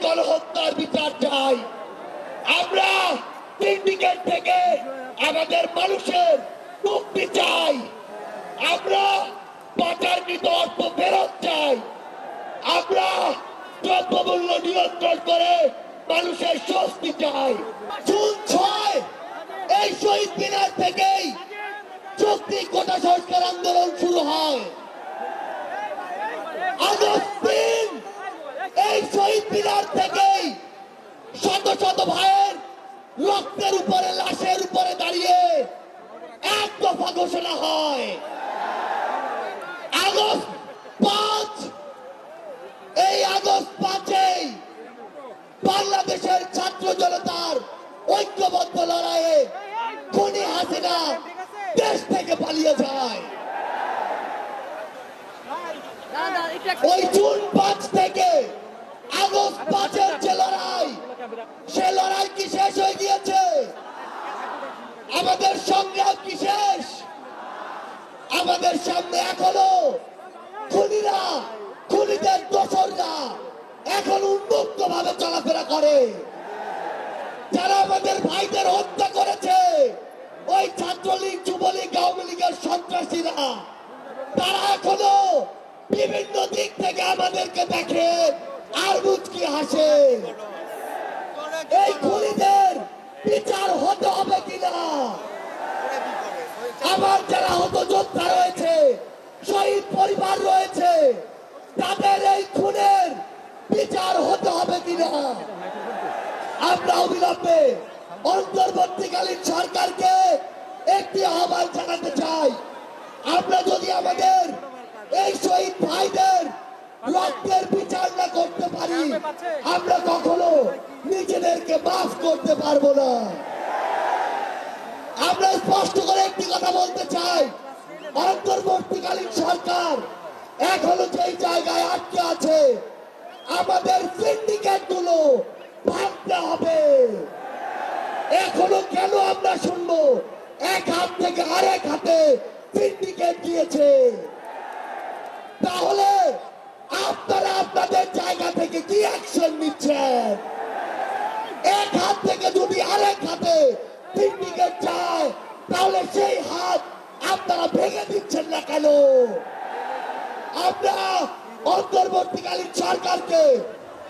গণহত্যার বিচার চাই। আমরা সিন্ডিকেট থেকে আমাদের মানুষের মুক্তি চাই। আমরা পাচারকৃত অর্থ ফেরত চাই। আমরা দ্রব্যমূল্য নিয়ন্ত্রণ করে মানুষের স্বস্তি চাই। জুন 6 এই শহীদ মিনার থেকেই যৌক্তিক কোটা সংস্কার আন্দোলন শুরু হয়। আগস্ট 3 এই শহীদ মিনার থেকেই শত শত ভাইয়ের রক্তের উপরে, লাশের উপরে দাঁড়িয়ে এক দফা ঘোষণা হয়। আগস্ট 5 এই আগস্ট 5 বাংলাদেশের ছাত্র জনতার ঐক্যবদ্ধ লড়াইয়ে খুনি হাসিনা দেশ থেকে পালিয়ে যায়। ওই জুন 5 থেকে আগস্ট 5-এর যে লড়াই, সে লড়াই কি শেষ হয়ে গিয়েছে? আমাদের সংগ্রাম কি শেষ? আমাদের সামনে এখনো খুনিরা, খুনিদের দোসররা এখন উন্মুক্ত ভাবে চলাফেরা করে। যারা আমাদের ভাইদের হত্যা করেছে, ওই ছাত্রলীগ, যুবলীগ, আওয়ামী লীগের সন্ত্রাসীরা, তারা এখনো বিভিন্ন দিক থেকে আমাদেরকে দেখে আর মুচকি হাসে। এই খুনিদের বিচার হতে হবে কিনা? আমার যারা হত যোদ্ধা রয়েছে, শহীদ পরিবার রয়েছে, তাদের এই খুনের বিচার হতে হবে কিনা? আমরা অবিলম্বে অন্তর্বর্তীকালীন সরকারকে একটি আহ্বান জানাতে চাই। আমরা যদি আমাদের এই শহীদ ভাইদের রক্তের বিচার না করতে পারি, আমরা কখনো নিজেদেরকে মাফ করতে পারবো না। আমরা স্পষ্ট করে একটি কথা বলতে চাই, অন্তর্বর্তীকালীন সরকার এখনো যেই জায়গায় আটকে আছে, আমাদের সিন্ডিকেট গুলো ভাঙতে হবে। এখনো কেন আমরা শুনবো এক হাত থেকে আরেক হাতে সিন্ডিকেট দিয়েছে? তাহলে আপনারা আপনাদের জায়গা থেকে কি অ্যাকশন নিচ্ছেন? এক হাত থেকে যদি আরেক হাতে সিন্ডিকেট যায়, তাহলে সেই হাত আপনারা ভেঙে দিচ্ছেন না কেন? আমরা অন্তর্বর্তীকালীন সরকারকে